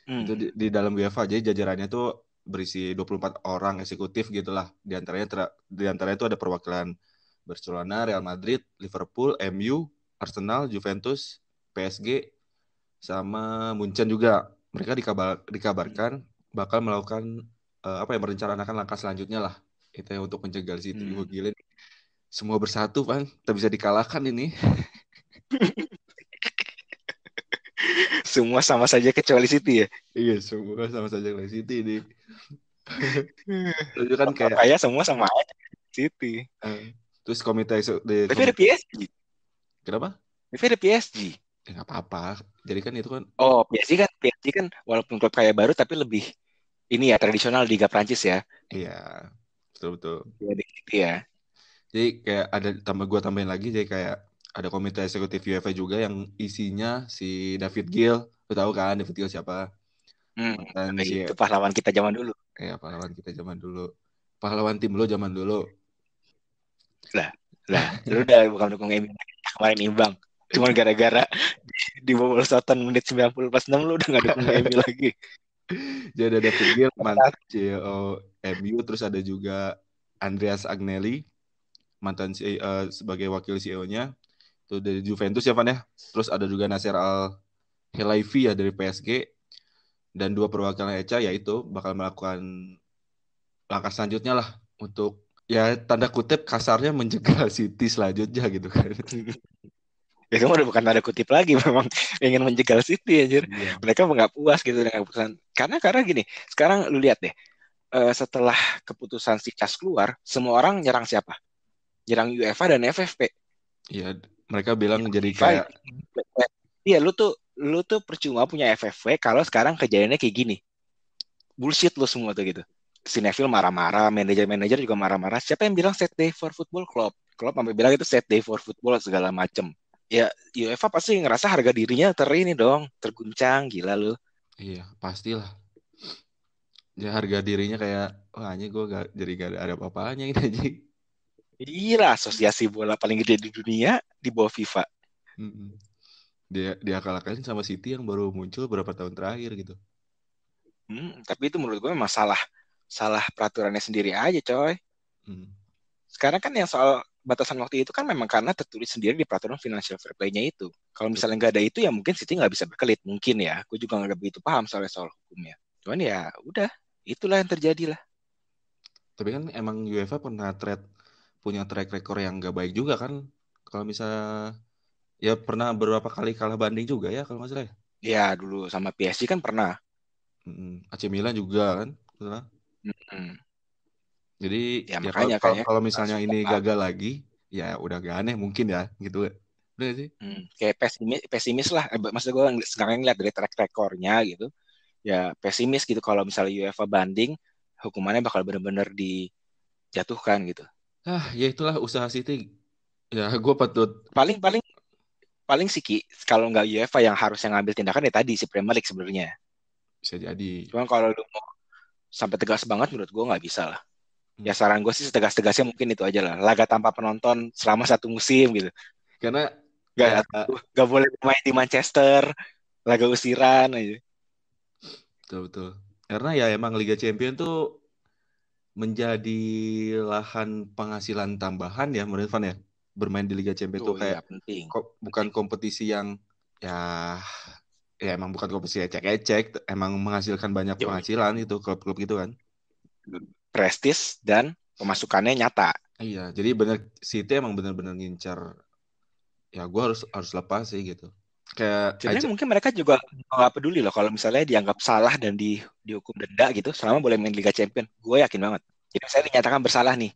[SPEAKER 2] Itu di dalam UEFA, jadi jajarannya tuh berisi 24 orang eksekutif gitulah. Di antaranya itu ada perwakilan Barcelona, Real Madrid, Liverpool, MU, Arsenal, Juventus, PSG, sama Munchen juga. Mereka dikabarkan bakal melakukan merencanakan langkah selanjutnya lah. Itu yang untuk mencegah City. Gila, semua bersatu, Bang. Tak bisa dikalahkan ini.
[SPEAKER 1] Semua sama saja kecuali City ya.
[SPEAKER 2] Iya, semua sama saja kecuali City ini. Itu kan
[SPEAKER 1] kayak semua sama aja City.
[SPEAKER 2] Terus komite
[SPEAKER 1] Tapi ada PSG.
[SPEAKER 2] Kenapa?
[SPEAKER 1] Tapi ada PSG.
[SPEAKER 2] Ya nggak apa-apa. Jadi kan itu kan
[SPEAKER 1] Oh, PSG kan walaupun klub kayak baru tapi lebih ini ya tradisional Liga Prancis ya.
[SPEAKER 2] iya betul betul.
[SPEAKER 1] Ya, gitu ya.
[SPEAKER 2] Jadi kayak ada gua tambahin lagi jadi kayak ada komite eksekutif UEFA juga yang isinya si David Gill. Lu tahu kan David Gill siapa? Mantan si
[SPEAKER 1] Itu pahlawan kita zaman dulu.
[SPEAKER 2] pahlawan kita zaman dulu. Pahlawan tim lo zaman dulu.
[SPEAKER 1] Lah, lah, lu udah bukan dukung MU lagi. Kemarin imbang. Cuman gara-gara di bobol Soton menit 90 plus 6 lu udah gak dukung MU lagi.
[SPEAKER 2] Jadi ada David Gill mantan CEO MU, terus ada juga Andreas Agnelli mantan sebagai wakil CEO-nya itu dari Juventus ya Van ya. Terus ada juga Nasser Al Khelaifi ya dari PSG dan dua perwakilan ECA yaitu bakal melakukan langkah selanjutnya lah untuk ya tanda kutip kasarnya menjegal City selanjutnya gitu kan.
[SPEAKER 1] Itu mah udah bukan tanda kutip lagi, memang ingin menjegal City anjir.
[SPEAKER 2] Iya.
[SPEAKER 1] Mereka nggak puas gitu dengan keputusan. Karena gini, sekarang lu lihat deh, setelah keputusan si CAS keluar, semua orang nyerang siapa? Nyerang UEFA dan FFP.
[SPEAKER 2] Iya, mereka bilang jadi
[SPEAKER 1] FIFA,
[SPEAKER 2] kayak
[SPEAKER 1] iya lu tuh percuma punya FFP kalau sekarang kejadiannya kayak gini. Bullshit lu semua tuh gitu. Si Neville marah-marah, manajer-manajer juga marah-marah. Siapa yang bilang set day for football? Klopp sampai bilang itu set day for football segala macem. Ya UEFA pasti ngerasa harga dirinya ini dong, terguncang, gila lu.
[SPEAKER 2] iya pastilah. Ya harga dirinya kayak wah ini gue jadi gak ada apa-apanya ini aja.
[SPEAKER 1] Gila, asosiasi bola paling gede di dunia di bawah FIFA.
[SPEAKER 2] Mm-mm. Dia kalah-kalahin sama City yang baru muncul berapa tahun terakhir gitu.
[SPEAKER 1] Tapi itu menurut gue memang salah peraturannya sendiri aja, coy.
[SPEAKER 2] Hmm.
[SPEAKER 1] Sekarang kan yang soal batasan waktu itu kan memang karena tertulis sendiri di peraturan financial fair play-nya itu. Kalau misalnya nggak ada itu ya mungkin City nggak bisa berkelit. Mungkin ya. Gue juga nggak begitu paham soal hukumnya. Cuman ya udah. Itulah yang terjadi lah.
[SPEAKER 2] Tapi kan emang UEFA punya track record yang gak baik juga kan. Kalau misalnya ya pernah beberapa kali kalah banding juga ya kalau nggak salah ya.
[SPEAKER 1] Ya dulu sama PSG kan pernah.
[SPEAKER 2] AC Milan juga kan. Salah.
[SPEAKER 1] Mm-mm.
[SPEAKER 2] Jadi
[SPEAKER 1] Ya
[SPEAKER 2] ya
[SPEAKER 1] makanya
[SPEAKER 2] kalau
[SPEAKER 1] kayaknya
[SPEAKER 2] kalau misalnya ini
[SPEAKER 1] support lah.
[SPEAKER 2] gagal lagi ya udah gak aneh mungkin ya gitu. Udah sih.
[SPEAKER 1] Kayak pesimis lah. Maksud gue sekarang ngeliat dari track recordnya gitu. Ya pesimis gitu kalau misalnya UEFA banding, hukumannya bakal benar-benar dijatuhkan gitu.
[SPEAKER 2] Ya itulah usaha City. Ya gue patut
[SPEAKER 1] Paling paling paling sih Ki, kalau nggak UEFA yang harus yang ngambil tindakan ya tadi si Premier League sebenarnya.
[SPEAKER 2] bisa jadi.
[SPEAKER 1] Cuman kalau lu mau sampai tegas banget menurut gue nggak bisa lah.
[SPEAKER 2] Hmm.
[SPEAKER 1] Ya saran gue sih setegas-tegasnya mungkin itu aja lah. Laga tanpa penonton selama 1 musim gitu.
[SPEAKER 2] Karena ya
[SPEAKER 1] Gak boleh main di Manchester, laga usiran aja.
[SPEAKER 2] betul-betul. Karena ya emang Liga Champions tuh menjadi lahan penghasilan tambahan ya menurut Van ya. Bermain di Liga Champions tuh
[SPEAKER 1] Oh
[SPEAKER 2] kayak
[SPEAKER 1] iya penting,
[SPEAKER 2] kok bukan
[SPEAKER 1] penting.
[SPEAKER 2] kompetisi yang ya ya emang bukan kompetisi ecek-ecek, emang menghasilkan banyak
[SPEAKER 1] Yo,
[SPEAKER 2] penghasilan itu klub-klub gitu kan.
[SPEAKER 1] prestis dan pemasukannya nyata.
[SPEAKER 2] Iya, jadi bener City emang bener-bener ngincar ya gue harus lepas sih gitu. Kayak aja
[SPEAKER 1] Sebenarnya mungkin mereka juga nggak peduli loh kalau misalnya dianggap salah dan dihukum denda gitu, selama boleh main Liga Champion. Gue yakin banget. Jadi saya dinyatakan bersalah nih,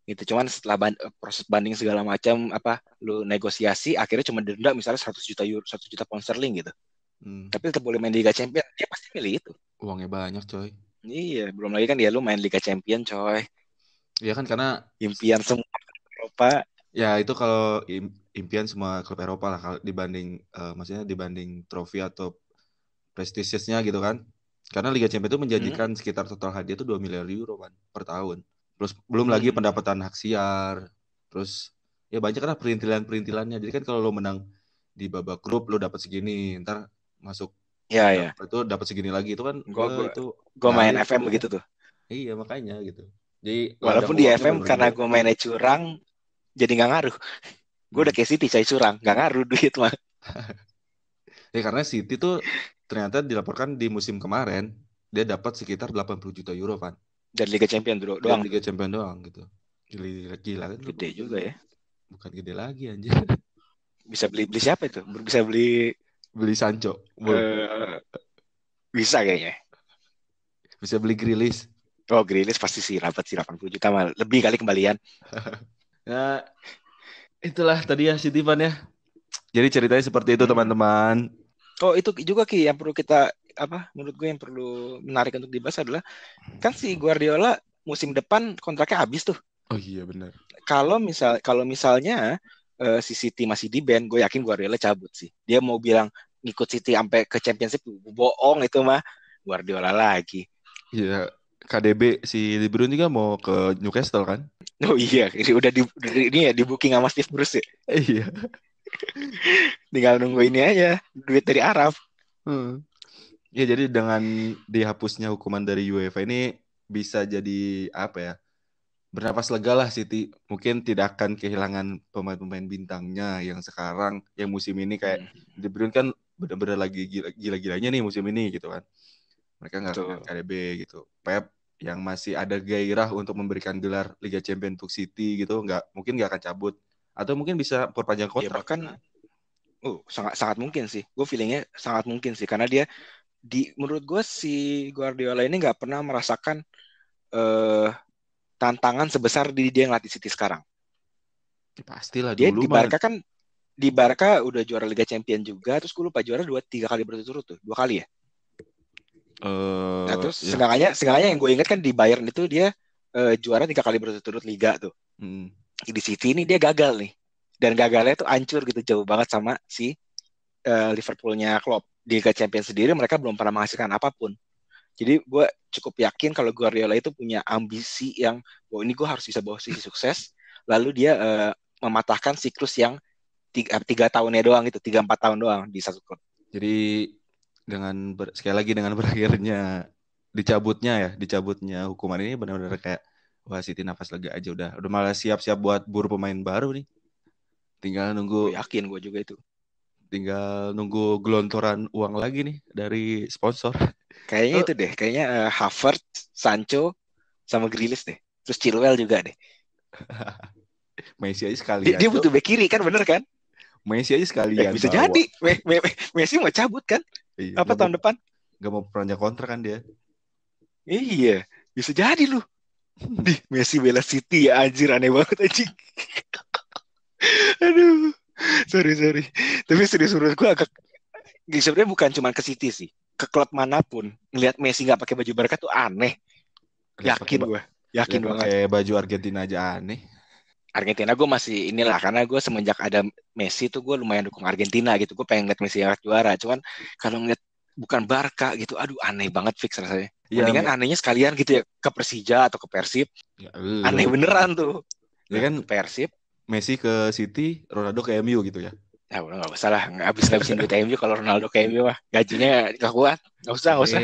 [SPEAKER 1] gitu. Cuman setelah proses banding segala macam, apa, lu negosiasi, akhirnya cuma denda misalnya 100 juta euro, 100 juta pound sterling gitu.
[SPEAKER 2] hmm,
[SPEAKER 1] Tapi tetap boleh main Liga Champion, dia pasti milih itu.
[SPEAKER 2] uangnya banyak coy.
[SPEAKER 1] Iya, belum lagi kan dia lu main Liga Champion, coy.
[SPEAKER 2] Iya kan karena
[SPEAKER 1] Impian semua Eropa.
[SPEAKER 2] ya itu kalau impian semua klub Eropa lah kalau dibanding maksudnya dibanding trofi atau prestisiusnya gitu kan. Karena Liga Champions itu
[SPEAKER 1] Hmm,
[SPEAKER 2] menjanjikan sekitar total hadiah itu 2 miliar euro kan per tahun. Terus belum lagi
[SPEAKER 1] hmm.
[SPEAKER 2] pendapatan hak siar. Terus ya banyak kan perintilan-perintilannya. Jadi kan kalau lo menang di babak grup lo dapat segini, ntar masuk
[SPEAKER 1] Ya, ya.
[SPEAKER 2] itu dapat segini lagi itu kan
[SPEAKER 1] Gue gue
[SPEAKER 2] itu
[SPEAKER 1] gue main
[SPEAKER 2] ngalir
[SPEAKER 1] FM
[SPEAKER 2] gitu kan.
[SPEAKER 1] begitu tuh.
[SPEAKER 2] Iya makanya gitu. Jadi ladang
[SPEAKER 1] Walaupun di
[SPEAKER 2] uangnya
[SPEAKER 1] FM
[SPEAKER 2] benar-benar
[SPEAKER 1] karena
[SPEAKER 2] gede.
[SPEAKER 1] gue mainnya curang, jadi nggak ngaruh. Gue
[SPEAKER 2] Hmm.
[SPEAKER 1] udah kayak City, saya curang, nggak ngaruh duit mah.
[SPEAKER 2] Ya karena City tuh ternyata dilaporkan di musim kemarin dia dapat sekitar 80 juta euro kan
[SPEAKER 1] Dari Liga Champion dulu
[SPEAKER 2] dari
[SPEAKER 1] doang
[SPEAKER 2] Liga
[SPEAKER 1] tuh.
[SPEAKER 2] Champions doang gitu. Gila, gila kan
[SPEAKER 1] Gede juga ya.
[SPEAKER 2] bukan gede lagi anjir.
[SPEAKER 1] Bisa beli beli siapa itu? Bisa beli
[SPEAKER 2] Beli Sancho,
[SPEAKER 1] eh bisa kayaknya.
[SPEAKER 2] bisa beli Grealish.
[SPEAKER 1] Oh, Grealish pasti sih dapat sih 80 juta mah. Lebih kali kembalian.
[SPEAKER 2] Ya itulah tadi ya City fan ya. Jadi ceritanya seperti itu
[SPEAKER 1] Hmm.
[SPEAKER 2] teman-teman.
[SPEAKER 1] Oh itu juga Ki yang perlu kita apa? Menurut gue yang perlu menarik untuk dibahas adalah kan si Guardiola musim depan kontraknya habis tuh.
[SPEAKER 2] Oh iya benar.
[SPEAKER 1] Kalau misalnya si City masih di band, gue yakin Guardiola cabut sih. Dia mau bilang ngikut City sampai ke Championship, bohong itu mah. Guardiola lagi.
[SPEAKER 2] Iya, KDB si De Bruyne juga mau ke Newcastle kan?
[SPEAKER 1] Oh iya, ini ini ya di booking sama Steve Bruce ya.
[SPEAKER 2] Iya.
[SPEAKER 1] Tinggal nunggu ini aja, duit dari Arab.
[SPEAKER 2] Hmm. Ya jadi dengan dihapusnya hukuman dari UEFA ini bisa jadi apa ya? Bernapas lega lah City. Mungkin tidak akan kehilangan pemain-pemain bintangnya yang sekarang, yang musim ini kayak
[SPEAKER 1] Hmm,
[SPEAKER 2] De Bruyne kan benar-benar lagi gila-gilanya nih musim ini gitu kan. Mereka nggak akan
[SPEAKER 1] betul.
[SPEAKER 2] KDB gitu. Pep yang masih ada gairah untuk memberikan gelar Liga Champions untuk City gitu, nggak akan cabut atau mungkin bisa perpanjang
[SPEAKER 1] Ya
[SPEAKER 2] kontrak.
[SPEAKER 1] bahkan sangat sangat mungkin sih. Gue feelingnya sangat mungkin sih karena dia menurut gue si Guardiola ini nggak pernah merasakan eh, tantangan sebesar dia ngelatih City sekarang.
[SPEAKER 2] Ya, pastilah
[SPEAKER 1] Dia
[SPEAKER 2] dulu
[SPEAKER 1] di
[SPEAKER 2] mah
[SPEAKER 1] Barca kan di Barca udah juara Liga Champion juga, terus gue lupa juara dua tiga kali berturut-turut tuh, dua kali ya. Nah terus
[SPEAKER 2] ya.
[SPEAKER 1] seenggaknya yang gue ingat kan di Bayern itu dia juara tiga kali berturut-turut Liga tuh.
[SPEAKER 2] Hmm.
[SPEAKER 1] Di City ini dia gagal nih, dan gagalnya tuh hancur gitu jauh banget sama si Liverpoolnya Klopp. Di Liga Champions sendiri mereka belum pernah menghasilkan apapun. Jadi gue cukup yakin kalau Guardiola itu punya ambisi yang, oh ini gue harus bisa bawa sisi sukses. Lalu dia mematahkan siklus yang tiga tahunnya doang itu, 3-4 tahun doang di satu klub.
[SPEAKER 2] Jadi sekali lagi dengan berakhirnya dicabutnya hukuman ini benar-benar kayak wah Siti nafas lega aja udah malah siap-siap buat buru pemain baru nih. Tinggal
[SPEAKER 1] Gue
[SPEAKER 2] nunggu
[SPEAKER 1] yakin gue juga itu.
[SPEAKER 2] tinggal nunggu gelontoran uang lagi nih dari sponsor.
[SPEAKER 1] Kayaknya
[SPEAKER 2] Tuh,
[SPEAKER 1] itu deh, kayaknya Havertz, Sancho, sama Grealish deh. Terus Chilwell juga deh.
[SPEAKER 2] Messi aja
[SPEAKER 1] Dia
[SPEAKER 2] sekalian, Cok.
[SPEAKER 1] butuh back kiri kan, bener kan?
[SPEAKER 2] Messi aja sekalian
[SPEAKER 1] Bisa
[SPEAKER 2] bawa.
[SPEAKER 1] jadi. Messi mau cabut kan?
[SPEAKER 2] Iya,
[SPEAKER 1] Apa tahun depan?
[SPEAKER 2] nggak mau perpanjang kontrak kan dia.
[SPEAKER 1] Iya, bisa jadi loh. Di Messi bela City ya anjir, aneh banget anjing. Aduh, sorry. Tapi serius menurut gue agak, sebenarnya bukan cuma ke City sih. Ke klub manapun, ngelihat Messi nggak pakai baju Barca tuh aneh.
[SPEAKER 2] Lihat pakai
[SPEAKER 1] Yakin gue, yakin
[SPEAKER 2] lihat
[SPEAKER 1] banget.
[SPEAKER 2] pakai baju Argentina aja aneh.
[SPEAKER 1] Argentina gue masih inilah karena gue semenjak ada Messi tuh gue lumayan dukung Argentina gitu. Gue pengen ngeliat Messi yang juara. Cuman kalau ngeliat bukan Barca gitu, aduh aneh banget fix rasanya.
[SPEAKER 2] Iya,
[SPEAKER 1] Mendingan anehnya sekalian gitu ya ke Persija atau ke Persib.
[SPEAKER 2] ya
[SPEAKER 1] Aneh
[SPEAKER 2] lu.
[SPEAKER 1] beneran tuh.
[SPEAKER 2] Ya
[SPEAKER 1] Lah
[SPEAKER 2] kan
[SPEAKER 1] ke Persib,
[SPEAKER 2] Messi ke City, Ronaldo ke MU gitu ya.
[SPEAKER 1] ya udah nggak usah lah. Ngabisin duit MU kalau Ronaldo ke MU mah gajinya nggak kuat. Nggak usah.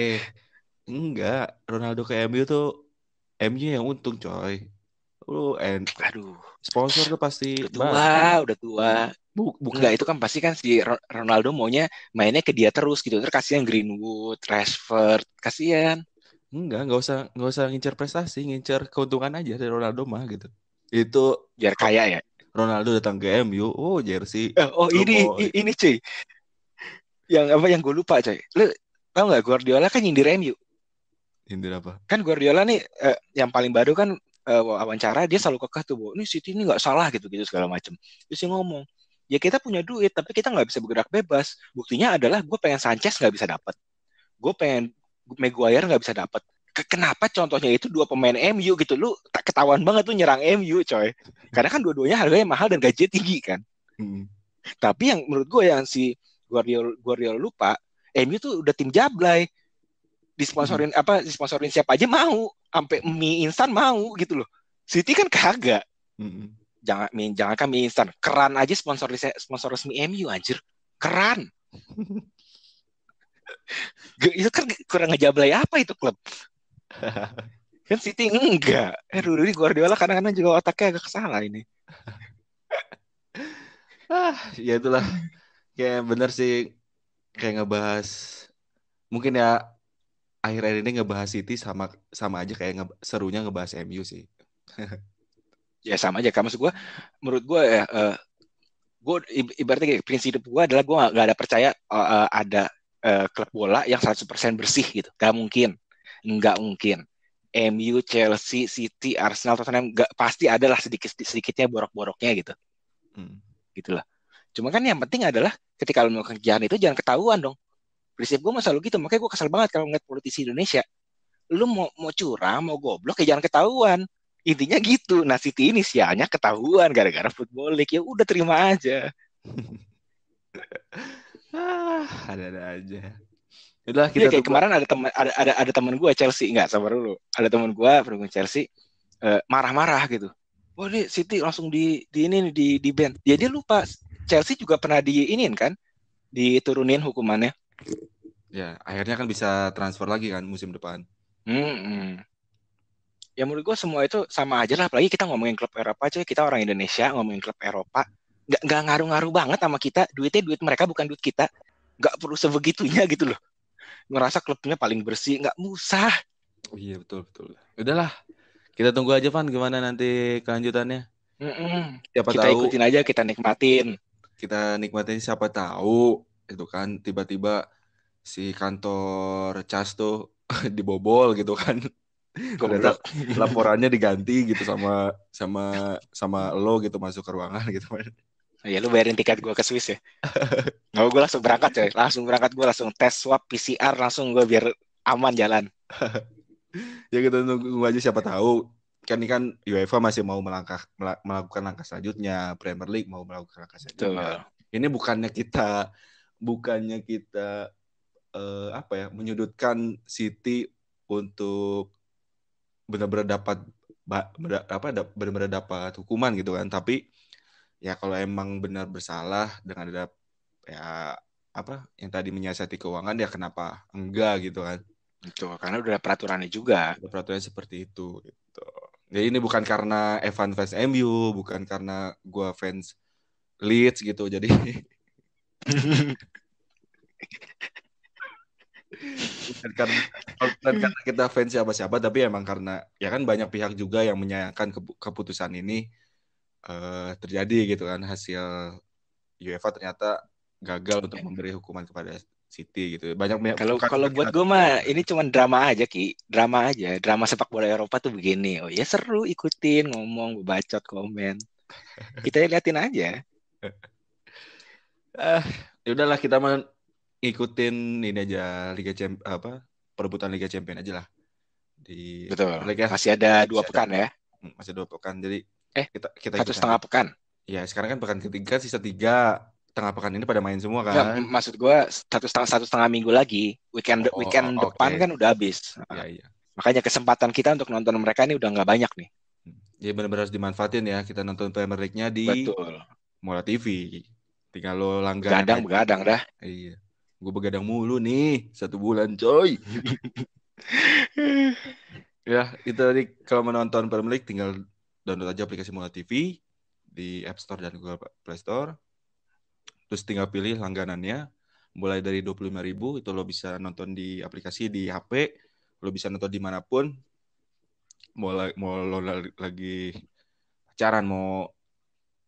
[SPEAKER 2] Enggak. Ronaldo ke MU tuh MU yang untung coy. Lu
[SPEAKER 1] Aduh,
[SPEAKER 2] sponsor tuh pasti
[SPEAKER 1] udah tua,
[SPEAKER 2] bantu.
[SPEAKER 1] udah tua.
[SPEAKER 2] Bukan
[SPEAKER 1] Enggak, itu kan pasti kan si Ronaldo maunya mainnya ke dia terus gitu. Terus kasihan Greenwood, Rashford, kasihan.
[SPEAKER 2] enggak usah ngincer prestasi, ngincer keuntungan aja dari Ronaldo mah gitu. Itu
[SPEAKER 1] Biar
[SPEAKER 2] kok
[SPEAKER 1] kaya ya.
[SPEAKER 2] Ronaldo datang ke MU, oh jersey
[SPEAKER 1] Oh
[SPEAKER 2] Blue
[SPEAKER 1] ini
[SPEAKER 2] Boy.
[SPEAKER 1] ini cuy, yang apa yang gue lupa cuy. Lu tau nggak Guardiola kan nyindir MU.
[SPEAKER 2] Ini apa?
[SPEAKER 1] Kan Guardiola nih yang paling baru kan wawancara dia selalu kekeh tuh, ini City ini nggak salah gitu-gitu segala macem. Terus dia ngomong, ya kita punya duit tapi kita nggak bisa bergerak bebas. Buktinya adalah gue pengen Sanchez nggak bisa dapat, gue pengen Maguire nggak bisa dapat. Kenapa contohnya itu dua pemain MU gitu, lu tak ketahuan banget tuh nyerang MU coy. Karena kan dua-duanya harganya mahal dan gajinya tinggi kan.
[SPEAKER 2] Hmm.
[SPEAKER 1] Tapi yang menurut gue yang si Guardiola lupa, MU tuh udah tim jablay, disponsorin siapa aja mau, sampai mie instan mau gitu loh. City kan kagak.
[SPEAKER 2] Hmm.
[SPEAKER 1] Jangankan mie instan, keran aja sponsor resmi MU anjir. Keran. Itu kan kurang ngejablay apa itu klub. Kan City enggak. Rudy Guardiola kadang-kadang juga otaknya agak kesalah ini.
[SPEAKER 2] Ya itulah kayak bener sih kayak ngebahas mungkin ya akhir-akhir ini ngebahas City sama sama aja kayak serunya ngebahas MU sih.
[SPEAKER 1] Ya sama aja. Maksud gue, menurut gue ya, gue ibaratnya kayak prinsip gue adalah gue gak ada percaya ada klub bola yang 100% bersih gitu. Gak mungkin. Nggak mungkin. MU, Chelsea, City, Arsenal, Tottenham, gak, pasti ada lah sedikitnya borok-boroknya gitu.
[SPEAKER 2] Hmm.
[SPEAKER 1] Gitu lah. Cuma kan yang penting adalah ketika lu melakukan kejahatan itu jangan ketahuan dong. Prinsip gue selalu gitu. Makanya gue kesel banget kalau ngeliat politisi Indonesia. Lu mau curang, mau goblok, ya jangan ketahuan. Intinya gitu. Nah, Siti ini sialnya ketahuan gara-gara Football League. Ya udah terima aja.
[SPEAKER 2] Ada-ada aja. Udah
[SPEAKER 1] Iya
[SPEAKER 2] kita
[SPEAKER 1] kayak
[SPEAKER 2] tunggu.
[SPEAKER 1] kemarin ada teman gue Chelsea nggak sabar dulu. Ada teman gue pendukung Chelsea marah-marah gitu. Wah ini City langsung di ini nih, di ban. Ya dia lupa Chelsea juga pernah diinin kan, diturunin hukumannya.
[SPEAKER 2] Ya, akhirnya kan bisa transfer lagi kan musim depan.
[SPEAKER 1] Hmm. Ya menurut gue semua itu sama aja lah. Apalagi kita ngomongin klub Eropa aja. Kita orang Indonesia ngomongin klub Eropa. Nggak ngaruh-ngaruh banget sama kita. Duitnya duit mereka bukan duit kita. Nggak perlu sebegitunya gitu loh. Ngerasa klubnya paling bersih. Nggak usah.
[SPEAKER 2] Iya betul betul. Udahlah, kita tunggu aja Van gimana nanti kelanjutannya.
[SPEAKER 1] Mm-mm.
[SPEAKER 2] Siapa
[SPEAKER 1] Kita
[SPEAKER 2] tahu
[SPEAKER 1] ikutin aja, kita nikmatin.
[SPEAKER 2] kita nikmatin siapa tahu itu kan tiba-tiba si kantor cas tuh dibobol gitu kan. Ternyata
[SPEAKER 1] Goblok.
[SPEAKER 2] laporannya diganti gitu sama sama sama lo gitu masuk ke ruangan gitu kan.
[SPEAKER 1] Ya lu bayarin tiket gue ke Swiss ya. Nggak, gue langsung berangkat coy. Langsung berangkat gue langsung tes swab PCR langsung gue biar aman jalan.
[SPEAKER 2] Ya kita tunggu aja siapa tahu kan ini kan UEFA masih mau melakukan langkah selanjutnya, Premier League mau melakukan langkah selanjutnya.
[SPEAKER 1] Betul.
[SPEAKER 2] Ini bukannya kita apa ya menyudutkan City untuk benar-benar dapat benar-benar dapat hukuman gitu kan, tapi ya kalau emang benar bersalah dengan ada ya apa yang tadi menyiasati keuangan ya kenapa enggak gitu kan.
[SPEAKER 1] Betul. Karena udah ada peraturannya juga.
[SPEAKER 2] Ada peraturan seperti itu gitu. Jadi ini bukan karena Evan fans MU, bukan karena gua fans Leeds gitu. Jadi bukan karena kita fans siapa-siapa, tapi emang karena ya kan banyak pihak juga yang menyayangkan keputusan ini terjadi gitu kan, hasil UEFA ternyata gagal untuk memberi hukuman kepada City gitu. Banyak
[SPEAKER 1] Kalau
[SPEAKER 2] bukan
[SPEAKER 1] kalau
[SPEAKER 2] cuma
[SPEAKER 1] buat
[SPEAKER 2] kita.
[SPEAKER 1] gue mah ini cuma drama aja Ki, drama aja, drama sepak bola Eropa tuh begini. Oh ya seru ikutin ngomong, bacot komen. Kita liatin aja.
[SPEAKER 2] Ya udahlah kita ikutin ini aja Liga Champions apa perebutan Liga Champions aja lah di
[SPEAKER 1] Betul.
[SPEAKER 2] Premier League ya.
[SPEAKER 1] Masih ada dua
[SPEAKER 2] Masih ada
[SPEAKER 1] pekan ya.
[SPEAKER 2] masih 2 pekan. Jadi
[SPEAKER 1] Eh,
[SPEAKER 2] kita
[SPEAKER 1] satu
[SPEAKER 2] ikutin aja.
[SPEAKER 1] setengah pekan.
[SPEAKER 2] Ya, sekarang kan pekan ketiga sisa 3. Tengah pekan ini pada main semua
[SPEAKER 1] Enggak,
[SPEAKER 2] kan.
[SPEAKER 1] maksud gue satu setengah minggu lagi. Weekend depan
[SPEAKER 2] Oke.
[SPEAKER 1] kan udah habis.
[SPEAKER 2] Ya, iya.
[SPEAKER 1] Makanya kesempatan kita untuk nonton mereka ini udah nggak banyak nih.
[SPEAKER 2] Jadi benar-benar harus dimanfaatin ya. Kita nonton Premier League-nya di
[SPEAKER 1] Betul.
[SPEAKER 2] Mola TV. Tinggal lo langganan
[SPEAKER 1] Begadang,
[SPEAKER 2] aja.
[SPEAKER 1] begadang dah.
[SPEAKER 2] Iya. Gue begadang mulu nih 1 bulan coy. Ya, itu tadi kalau menonton Premier League tinggal download aja aplikasi Mola TV di App Store dan Google Play Store. Terus tinggal pilih langganannya. Mulai dari 25.000 itu lo bisa nonton di aplikasi di HP. Lo bisa nonton dimanapun. Mau lo lagi pacaran, mau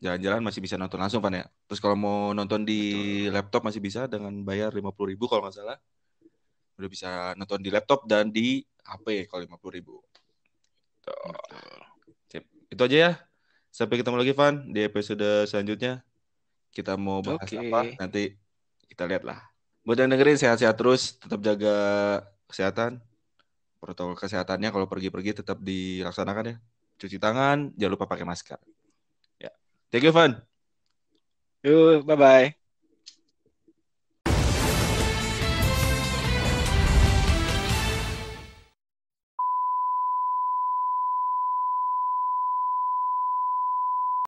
[SPEAKER 2] jalan-jalan masih bisa nonton langsung kan ya. Terus kalau mau nonton di
[SPEAKER 1] Betul.
[SPEAKER 2] laptop masih bisa dengan bayar 50.000 kalau nggak salah. Udah bisa nonton di laptop dan di HP kalau 50.000.
[SPEAKER 1] Betul.
[SPEAKER 2] Sip. Itu aja ya. Sampai ketemu lagi Van di episode selanjutnya. Kita mau bahas
[SPEAKER 1] Oke.
[SPEAKER 2] apa nanti kita lihat lah. Buat yang dengerin sehat-sehat terus, tetap jaga kesehatan. Protokol kesehatannya kalau pergi-pergi tetap dilaksanakan ya. Cuci tangan, jangan lupa pakai masker. Ya. Thank you Van.
[SPEAKER 1] Yuk, bye-bye.